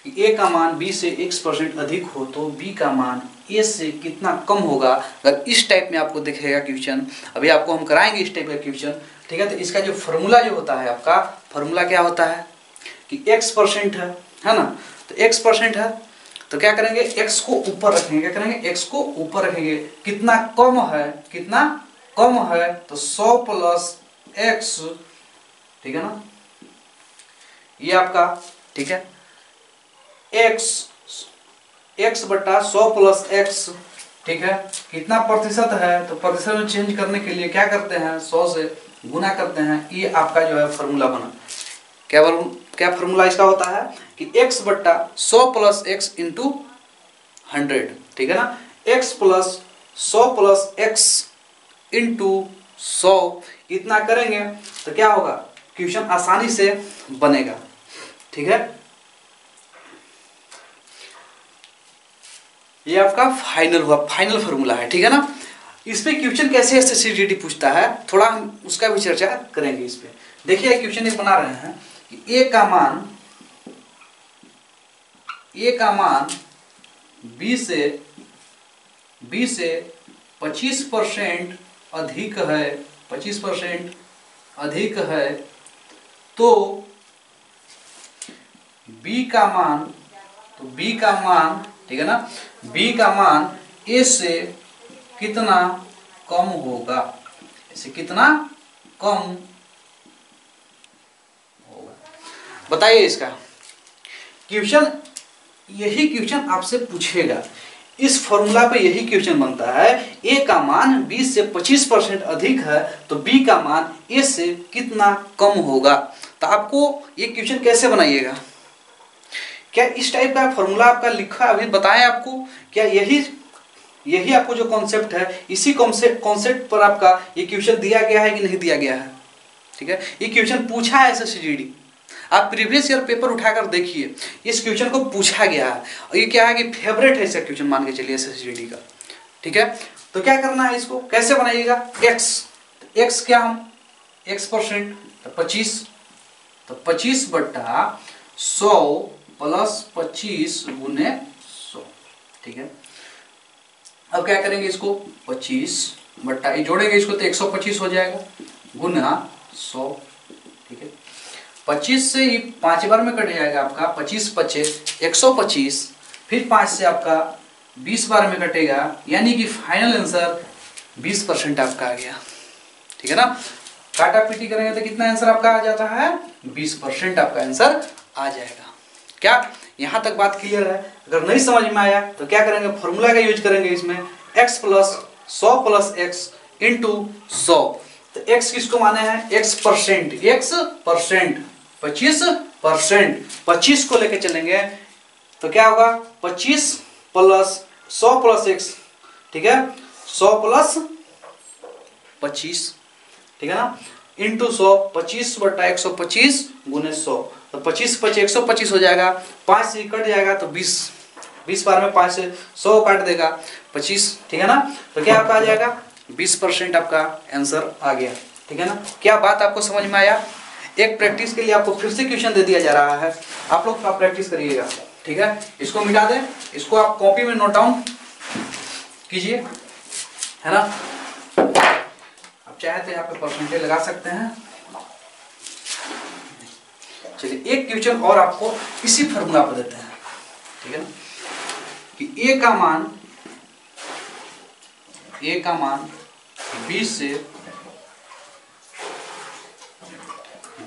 A: a का मान b से x% अधिक हो तो b का मान a से कितना कम होगा। अगर इस टाइप में आपको दिखेगा क्वेश्चन, अभी आपको हम कराएंगे इस टाइप का क्वेश्चन। ठीक है, तो इसका जो फॉर्मूला जो होता है, आपका फॉर्मूला क्या होता है कि x% है ना, तो x% है तो क्या करेंगे, x को ऊपर रखेंगे। क्या करेंगे, x को ऊपर रखेंगे। कितना कम है, कितना कम है तो 100 प्लस x। ठीक है ना, ये आपका, ठीक है, x बटा 100 प्लस x। ठीक है, कितना प्रतिशत है तो प्रतिशत में चेंज करने के लिए क्या करते हैं, 100 से गुना करते हैं। ये आपका जो है फॉर्मूला बना। क्या फॉर्मूला इसका होता है कि x बट्टा 100 प्लस x इंटू 100। ठीक है ना, x plus 100 plus x into 100 इतना करेंगे तो क्या होगा, क्वेश्चन आसानी से बनेगा। ठीक है, ये आपका फाइनल हुआ, फाइनल फॉर्मूला है। ठीक है ना, इस पे क्वेश्चन कैसे एसएससीजीडी पूछता है, थोड़ा हम उसका भी चर्चा करेंगे इस पे। देखिए क्वेश्चन एक बना रहे हैं कि ए का मान बी से 25% अधिक है, 25% अधिक है, तो बी का मान ठीक है ना, बी का मान ए से कितना कम होगा, इसे कितना कम होगा। बताइए इसका क्वेश्चन, यही क्वेश्चन आपसे पूछेगा, इस फॉर्मूला पे यही क्वेश्चन बनता है। ए का मान 20 से 25% अधिक है तो बी का मान ए से कितना कम होगा। तो आपको ये क्वेश्चन कैसे बनाइएगा, क्या इस टाइप का फॉर्मूला आपका लिखा अभी बताएं आपको, क्या यही आपको जो कॉन्सेप्ट है, इसी कॉन्सेप्ट पर आपका ये क्वेश्चन दिया गया है कि नहीं दिया गया है। ठीक है, ये क्वेश्चन पूछा है एसएससीजीडी, आप प्रीवियस ईयर पेपर उठाकर देखिए, इस क्वेश्चन को पूछा गया है और ये क्या है कि फेवरेट है इसका क्वेश्चन मान के चलिए एसएससीजीडी का। ठीक है, तो क्या करना है, इसको कैसे बनाइएगा, एक्स क्या हम x% तो 25, तो 25 बट्टा 100 प्लस 25 गुने 100। ठीक है, अब क्या करेंगे, इसको 25 बट्टा ये जोड़ेंगे इसको तो 125 हो जाएगा गुना 100। ठीक है, 25 से ही 5 बार में कट जाएगा आपका, 25 पचे 125, फिर 5 से आपका 20 बार में कटेगा, यानी कि फाइनल आंसर 20% आपका आ गया। ठीक है ना, काटा पीटी करेंगे तो कितना आंसर आपका आ जाता है, 20% आपका आंसर आ जाएगा। क्या यहां तक बात क्लियर है? अगर नहीं समझ में आया तो क्या करेंगे, फॉर्मूला का यूज करेंगे इसमें, x plus 100 plus x into 100। तो x किसको माने हैं, x परसेंट, 25%, 25 को लेके चलेंगे तो क्या होगा, 25 प्लस 100 प्लस x, ठीक है, 100 प्लस 25, ठीक है ना, इंटू 100, 25 बटा 125 गुने 100, तो 25 पचे 125 हो जाएगा, 5 से कट जाएगा तो 20 बार में 5 से 100 काट देगा 25। ठीक है ना, तो क्या आपका आ जाएगा 20% आपका आंसर आ गया। ठीक है ना, क्या बात आपको समझ में आया? एक प्रैक्टिस के लिए आपको फिर से क्वेश्चन दे दिया जा रहा है, आप लोग आप प्रैक्टिस करिएगा। ठीक है, इसको मिटा दें, इसको आप कॉपी में नोट डाउन कीजिए, है ना, आप चाहे तो यहाँ पे परसेंटेज लगा सकते हैं। चलिए एक क्वेश्चन और आपको इसी फॉर्मूला पर देते हैं। ठीक है ना, कि ए का मान 20 से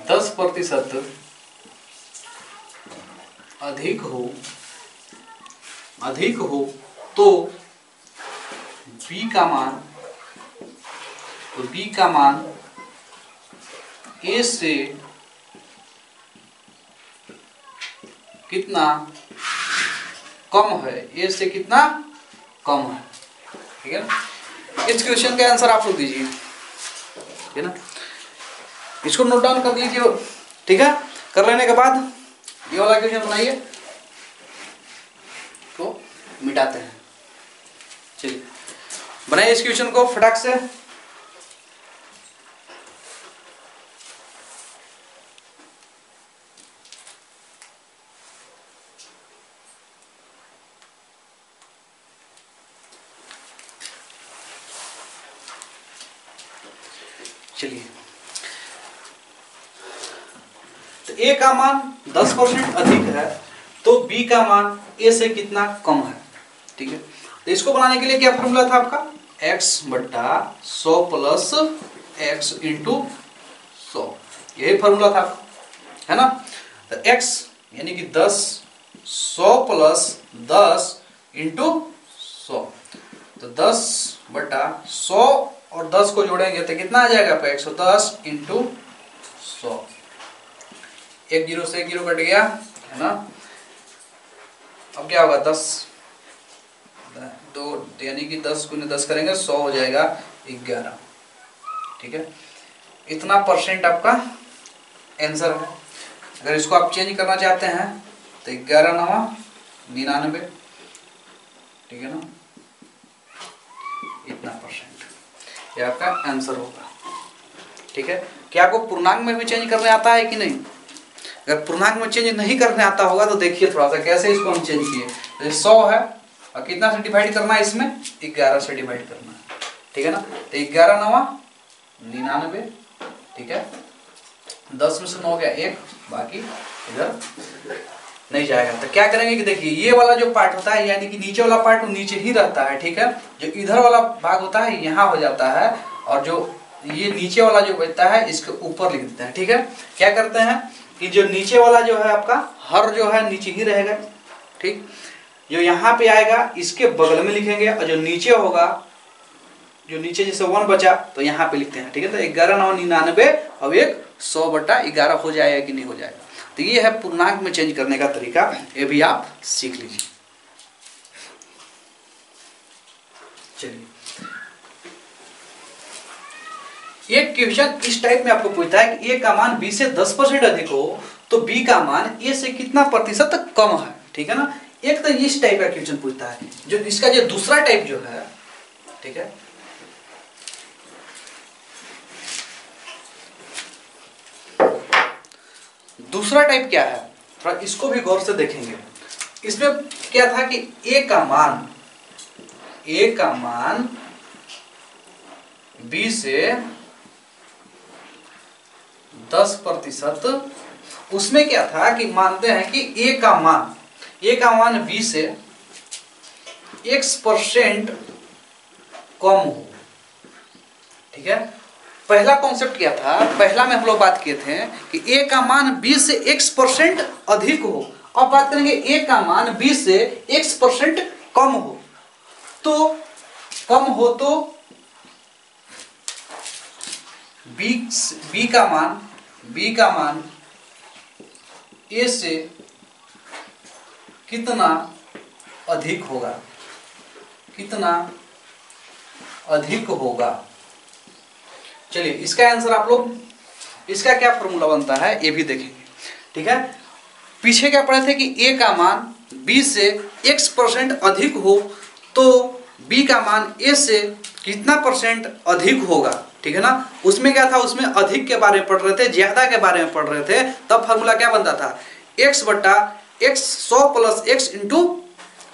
A: 10% अधिक हो तो बी का मान ए से कितना कम है, ए से कितना कम है। ठीक है ना, इस क्वेश्चन का आंसर आप लोग दीजिए। ठीक है ना, इसको नोट डाउन कर लीजिए। ठीक है, कर लेने के बाद ये वाला क्वेश्चन बनाइए, तो मिटाते हैं। चलिए बनाइए इस क्वेश्चन को फटाक से। चलिए, तो ए का मान 10% अधिक है तो बी का मान ए से कितना कम है। ठीक है, तो इसको बनाने के लिए क्या फॉर्मूला था आपका, x बट्टा 100 प्लस एक्स इंटू 100, यही फॉर्मूला था, है ना। तो x यानी कि 10, 100 प्लस 10 इंटू 100, तो 10 बट्टा 100 और 10 को जोड़ेंगे तो कितना आ जाएगा आपका 110 इंटू 100, एक जीरो से एक जीरो कट गया, है ना। अब क्या होगा 10 दो, यानी कि 10 गुने 10 करेंगे 100 हो जाएगा 11। ठीक है, इतना परसेंट आपका आंसर है। अगर इसको आप चेंज करना चाहते हैं तो 11 9 99, ठीक है ना, इतना परसेंट। ये आपका आंसर होगा। ठीक है, क्या आपको पूर्णांक में भी चेंज करने आता है कि नहीं? अगर पूर्णांक में चेंज नहीं करने आता होगा तो देखिए थोड़ा सा कैसे इसको हम चेंज किए। जैसे 100 है और कितना से डिवाइड करना है, इसमें 11 से डिवाइड करना है। ठीक है ना, तो 11 9 99। ठीक है, 10 में से 9 गया 1, बाकी इधर नहीं जाएगा। तो क्या करेंगे कि देखिए ये वाला जो पार्ट होता है यानी कि नीचे वाला पार्ट नीचे ही रहता है। ठीक है, जो इधर वाला भाग होता है यहाँ हो जाता है, और जो ये नीचे वाला जो बचता है इसके ऊपर लिख देते हैं। ठीक है, क्या करते हैं कि जो नीचे वाला जो है आपका हर जो है नीचे ही रहेगा। ठीक, जो यहाँ पे आएगा इसके बगल में लिखेंगे, और जो नीचे होगा, जो नीचे जैसे 1 बचा तो यहाँ पे लिखते हैं। ठीक है, तो 11 9 99 अब एक 100/11 हो जाएगा कि नहीं हो जाएगा। तो ये है पूर्णांक में चेंज करने का तरीका, ये भी आप सीख लीजिए। चलिए, एक क्वेश्चन इस टाइप में आपको पूछता है कि ए का मान बी से 10% अधिक हो तो बी का मान ए से कितना प्रतिशत कम है। ठीक है ना, एक तो इस टाइप का क्वेश्चन पूछता है। जो इसका जो दूसरा टाइप जो है, ठीक है, दूसरा टाइप क्या है, थोड़ा इसको भी गौर से देखेंगे। इसमें क्या था कि ए का मान बी से 10%, उसमें क्या था कि मानते हैं कि ए का मान बी से x% कम हो। ठीक है, पहला कॉन्सेप्ट क्या था, पहला में हम लोग बात किए थे कि ए का मान बी से x% अधिक हो। अब बात करेंगे ए का मान बी से x% कम हो। तो कम हो तो बी का मान ए से कितना अधिक होगा, चलिए इसका आंसर आप लोग, इसका क्या फॉर्मूला बनता है ये भी देखेंगे। ठीक है, पीछे क्या पढ़े थे कि ए का मान बी से x% अधिक हो तो बी का मान ए से कितना % अधिक होगा। ठीक है ना, उसमें क्या था, उसमें अधिक के बारे में पढ़ रहे थे, ज्यादा के बारे में पढ़ रहे थे। तब फॉर्मूला क्या बनता था, x/x 100 + x ×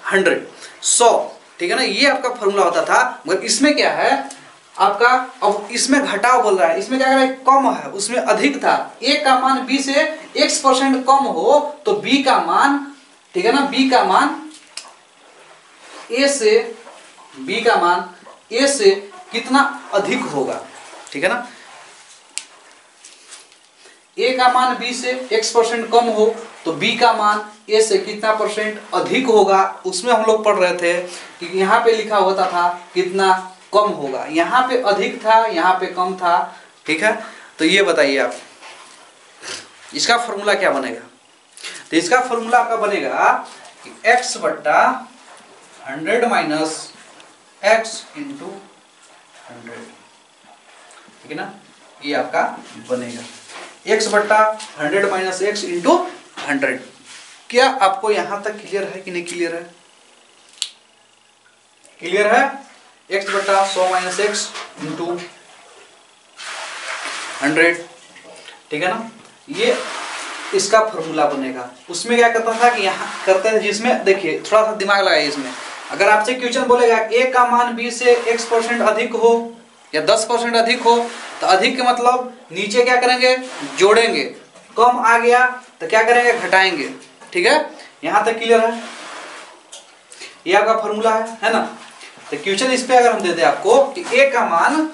A: 100 100। ठीक है ना, ये आपका फॉर्मूला होता था। मगर इसमें क्या है आपका, अब इसमें घटाव बोल रहा है, इसमें क्या है, कम है, उसमें अधिक था। ए का मान बी से x% कम हो तो बी का मान, ठीक है ना, बी का मान ए से कितना अधिक होगा। ठीक है ना, ए का मान बी से x% कम हो तो बी का मान ए से कितना % अधिक होगा। उसमें हम लोग पढ़ रहे थे कि यहाँ पे लिखा होता था कितना कम होगा, यहाँ पे अधिक था, यहाँ पे कम था। ठीक है, तो ये बताइए आप इसका फॉर्मूला क्या बनेगा। तो इसका फॉर्मूला आपका बनेगा कि x/100 - x × 100। ठीक है ना, ये आपका बनेगा x/100 - x × 100। क्या आपको यहां तक क्लियर है कि नहीं क्लियर है? क्लियर है, x/100 - x × 100। ठीक है ना, ये इसका फॉर्मूला बनेगा। उसमें क्या करता था कि यहाँ करते हैं, जिसमें देखिए थोड़ा सा दिमाग लगाइए इसमें। अगर आपसे क्वेश्चन बोलेगा ए का मान बी से x% अधिक हो या 10% अधिक हो, तो अधिक के मतलब नीचे क्या करेंगे, जोड़ेंगे। कम आ गया तो क्या करेंगे, घटाएंगे। ठीक है, यहां तक क्लियर है, ये आपका फॉर्मूला है ना। तो क्वेश्चन इस पे अगर हम देते आपको कि ए का मान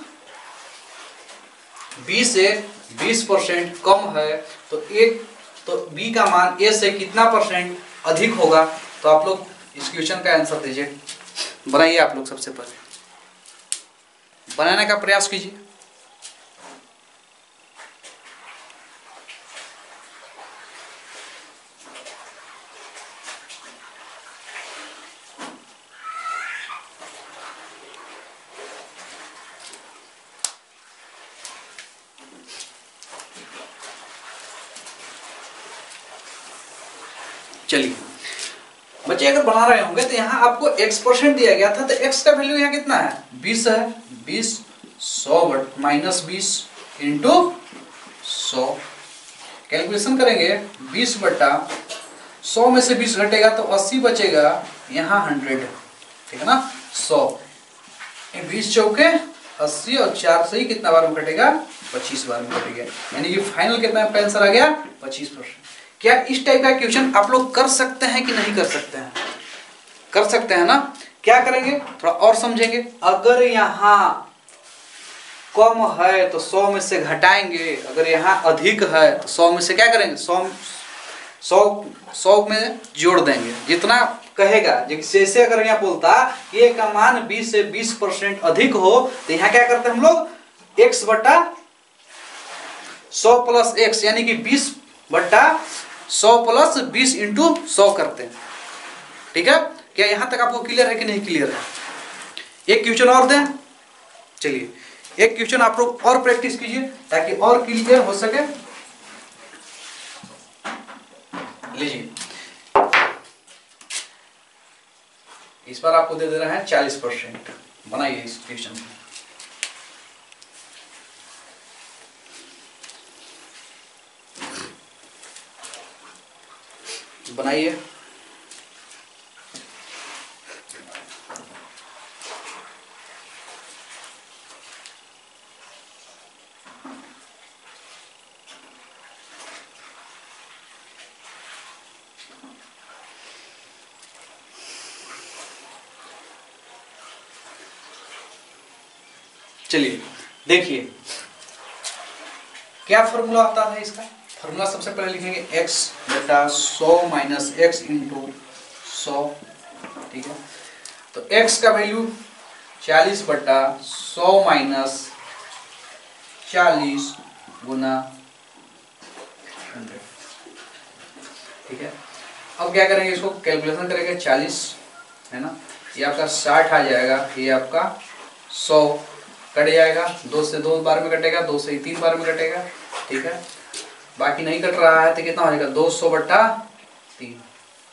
A: बी से 20% कम है तो बी का मान ए से कितना % अधिक होगा। तो आप लोग इस क्वेश्चन का आंसर दीजिए, बनाइए। आप लोग सबसे पहले बनाने का प्रयास कीजिए। चलिए बच्चे, अगर बना रहे होंगे तो यहाँ आपको x% दिया गया था, तो x का वैल्यू यहाँ कितना है, 20 है। 20 100 माइनस 20 इंटू 100। कैलकुलेशन करेंगे 20 बटा 100 में से 20 घटेगा तो 80 बचेगा, यहाँ 100, ठीक है ना। 100 20 चौके 80 और 4 से ही कितना बार में कटेगा, 25 बार में कटेगा, यानी कि फाइनल कितना आपका आंसर आ गया 25%। क्या इस टाइप का क्वेश्चन आप लोग कर सकते हैं कि नहीं कर सकते हैं? कर सकते हैं ना। क्या करेंगे थोड़ा और समझेंगे। अगर यहाँ कम है तो 100 में से घटाएंगे, अगर यहाँ अधिक है तो 100 में से क्या करेंगे, 100 में जोड़ देंगे जितना कहेगा। जैसे अगर यहाँ बोलता ये का मान 20 से 20% अधिक हो तो यहाँ क्या करते हैं हम लोग, x बटा 100 प्लस x, यानी कि 20 बटा 100 प्लस 20 इंटू 100 करते हैं। ठीक है, क्या यहां तक आपको क्लियर है कि नहीं क्लियर है? एक क्वेश्चन और दें, चलिए एक क्वेश्चन आप लोग और प्रैक्टिस कीजिए ताकि और क्लियर हो सके। लीजिए, इस बार आपको दे दे रहा है 40%। बनाइए इस क्वेश्चन को। बनाइए। चलिए देखिए क्या फॉर्मूला आता है इसका। फॉर्मूला सबसे पहले लिखेंगे x बटा 100 माइनस एक्स इंटू 100। ठीक है, तो x का वैल्यू 40 बटा 100 माइनस 40 गुना 100। ठीक है, अब क्या करेंगे, इसको कैलकुलेशन करेंगे। 40 है ना, ये आपका 60 आ जाएगा, ये आपका 100 कट जाएगा, 2 से 2 बार में कटेगा, 2 से 3 बार में कटेगा। ठीक है, बाकी नहीं कट रहा है तो कितना हो जाएगा 200 बटा 3।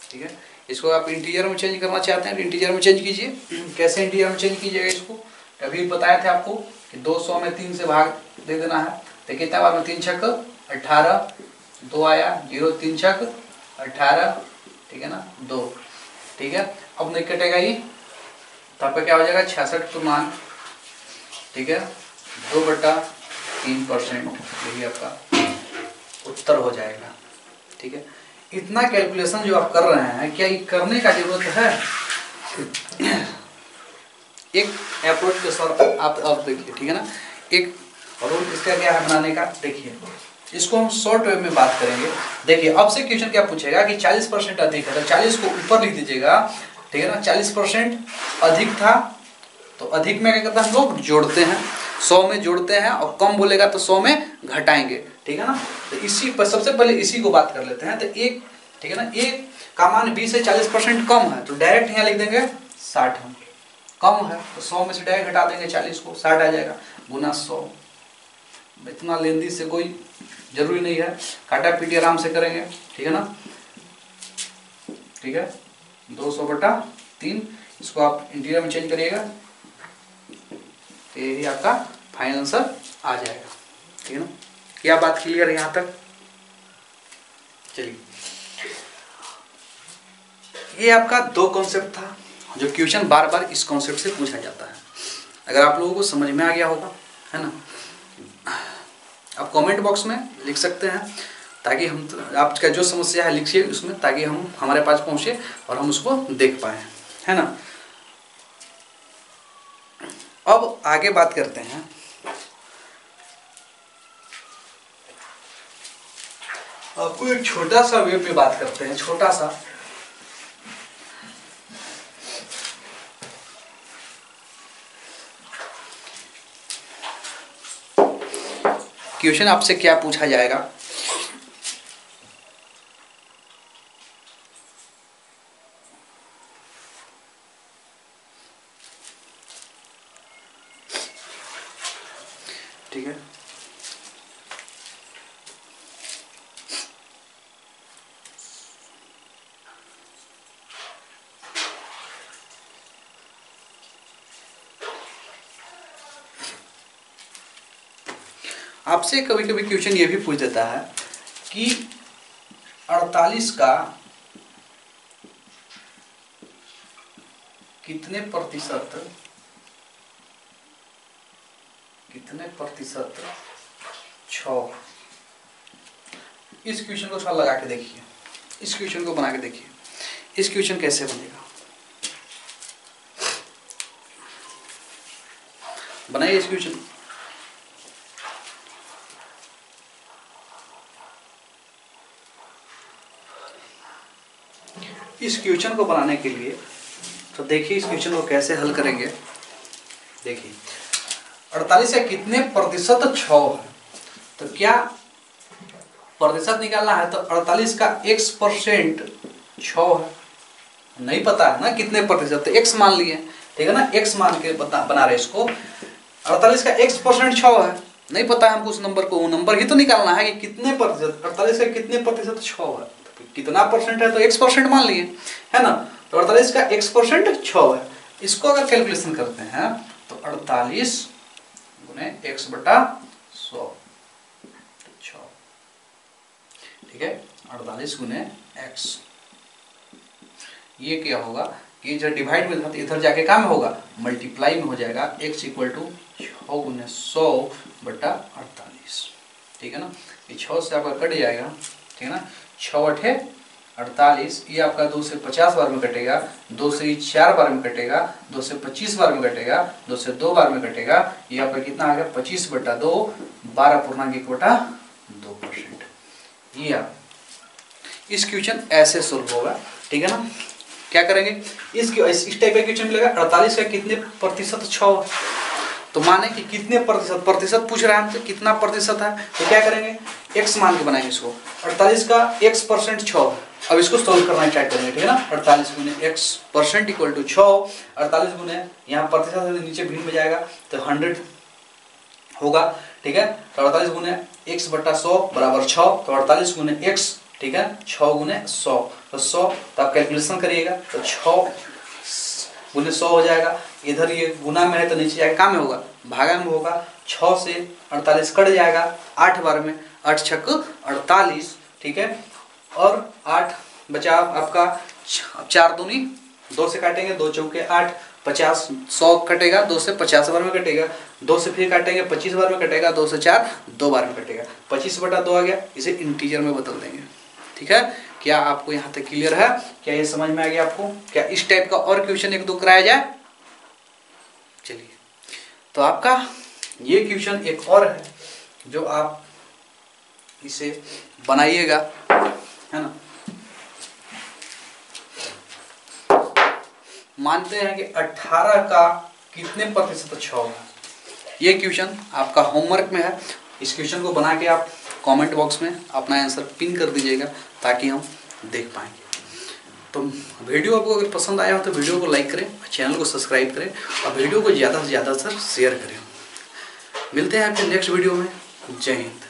A: ठीक है, इसको आप इंटीजर में चेंज करना चाहते हैं तो इंटीजर में चेंज कीजिए। कैसे इंटीजर में चेंज कीजिएगा इसको, अभी बताए थे आपको कि 200 में 3 से भाग दे देना है, तो कितना बार में 3 छक 18, 2 आया, 0 3 छक 18, ठीक है ना 2। ठीक है, अब नहीं कटेगा ये, तो आपका क्या हो जाएगा 66 तो मान। ठीक है, 2 बटा 3%, यही आपका उत्तर हो जाएगा। ठीक है, इतना कैलकुलेशन जो आप कर रहे हैं, क्या ये करने का जरूरत है? एक अप्रोच के साथ आप देखिए, ठीक है ना, एक रूल इसका क्या है बनाने का। देखिए इसको हम शॉर्ट वे में बात करेंगे। देखिए अब से क्वेश्चन क्या पूछेगा कि 40% अधिक है तो 40 को ऊपर लिख दीजिएगा। ठीक है ना, 40% अधिक था तो अधिक में क्या करते हैं हम लोग जोड़ते हैं, 100 में जोड़ते हैं, और कम बोलेगा तो 100 में घटाएंगे। ठीक है ना, तो इसी पर सबसे पहले इसी को बात कर लेते हैं। तो एक, ठीक है ना, एक का मान 20 से 40% कम है तो डायरेक्ट यहाँ लिख देंगे 60। हम कम है तो 100 में से डायरेक्ट घटा देंगे 40 को, 60 आ जाएगा गुना 100। इतना लेंदी से कोई जरूरी नहीं है, काटा पीटी आराम से करेंगे। ठीक है ना, ठीक है, 200 बटा 3, इसको आप इंटीरियर में चेंज करिएगा तो यही आपका फाइनल आंसर आ जाएगा। ठीक है ना, क्या बात क्लियर है यहाँ तक? चलिए, ये आपका 2 कॉन्सेप्ट था जो क्वेश्चन बार बार इस कॉन्सेप्ट से पूछा जाता है। अगर आप लोगों को समझ में आ गया होगा, है ना, आप कमेंट बॉक्स में लिख सकते हैं ताकि हम आपका जो समस्या है लिखिए उसमें, ताकि हम हमारे पास पहुँचे और हम उसको देख पाए, है ना। अब आगे बात करते हैं। आपको एक छोटा सा वे पे बात करते हैं, छोटा सा। क्वेश्चन आपसे क्या पूछा जाएगा, ठीक है, आपसे कभी कभी क्वेश्चन ये भी पूछ देता है कि 48 का कितने प्रतिशत छः। इस क्वेश्चन को थोड़ा लगा के देखिए, इस क्वेश्चन को बना के देखिए, इस क्वेश्चन कैसे बनेगा, बनाइए इस क्वेश्चन। इस क्वेश्चन को बनाने के लिए तो देखिए इस क्वेश्चन को कैसे हल करेंगे। देखिए 48 का कितने प्रतिशत 6 है, तो क्या प्रतिशत निकालना है तो 48 का x% 6 है, नहीं पता है ना कितने प्रतिशत, तो x मान लिए, ठीक है ना, x मान के बना रहे इसको। 48 का x% 6 है, नहीं पता है हमको उस नंबर को, वो नंबर ही तो निकालना है कि कितने प्रतिशत, 48 का कितने प्रतिशत 6 है, तो कितना परसेंट है तो x% मान लिए, है ना। तो 48 का x% 6 है, इसको अगर कैलकुलेशन करते हैं तो 48 गुने x/100, ठीक है, 48 गुने x। ये क्या होगा कि जब डिवाइड में था तो इधर जाके क्या में होगा, मल्टीप्लाई में हो जाएगा, x = 6 गुने 100/48, ठीक है ना। ये 6 से आपका कट जाएगा, ठीक है ना, 6 × 8 = 48, ये आपका 2 से 50 बार में कटेगा, 2 से 4 बार में कटेगा, 2 से 25 बार में कटेगा, 2 से 2 बार में कटेगा, ये आपका कितना आ गया 25/2, 12.1/2%। ये आप इस क्वेश्चन ऐसे सोल्व होगा, ठीक है ना। क्या करेंगे, इस टाइप का क्वेश्चन मिलेगा, 48 का कितने प्रतिशत 6, तो माने कि कितने प्रतिशत पूछ रहा है हमसे, कितना प्रतिशत है, तो क्या करेंगे x मान के बनाएंगे इसको। 48 का x% 6, अब इसको सोल्व करना स्टार्ट करेंगे, ठीक है ना। 48 गुने x% = 6, 48 गुने यहाँ प्रतिशत नीचे भिन्न में जाएगा तो 100 होगा, ठीक है। तो 48 गुने x/100 = 6, तो 48 गुने x, ठीक है, 6 गुने 100, तो 100, तो आप कैलकुलेशन करिएगा तो 6 गुने 100 हो जाएगा, इधर ये गुना में है तो नीचे जाएगा काम में होगा, भागा में होगा, 6 से 48 कट जाएगा 8 बार में, 8 × 6 = 48, ठीक है, और 8 बचा आपका 4 दूनी 2 से काटेंगे, 2 चौके 8, 50, 100 कटेगा, 2 से 50 बार में कटेगा, 2 से फिर काटेंगे 25 बार में कटेगा, 2 से 4 2 बार में कटेगा, 25/2 आ गया, इसे इंटीजर में बदल देंगे, ठीक है। क्या आपको यहाँ तक क्लियर है, क्या ये समझ में आ गया आपको, क्या इस टाइप का और क्वेश्चन 1-2 कराया जाए। चलिए, तो आपका ये क्वेश्चन एक और है जो आप इसे बनाइएगा, है ना। मानते हैं कि 18 का कितने प्रतिशत 6 है, ये क्वेश्चन आपका होमवर्क में है। इस क्वेश्चन को बना के आप कमेंट बॉक्स में अपना आंसर पिन कर दीजिएगा ताकि हम देख पाएंगे। तो वीडियो आपको अगर पसंद आया हो तो वीडियो को लाइक करें, चैनल को सब्सक्राइब करें और वीडियो को ज़्यादा से ज़्यादा शेयर करें। मिलते हैं आपके नेक्स्ट वीडियो में। जय हिंद।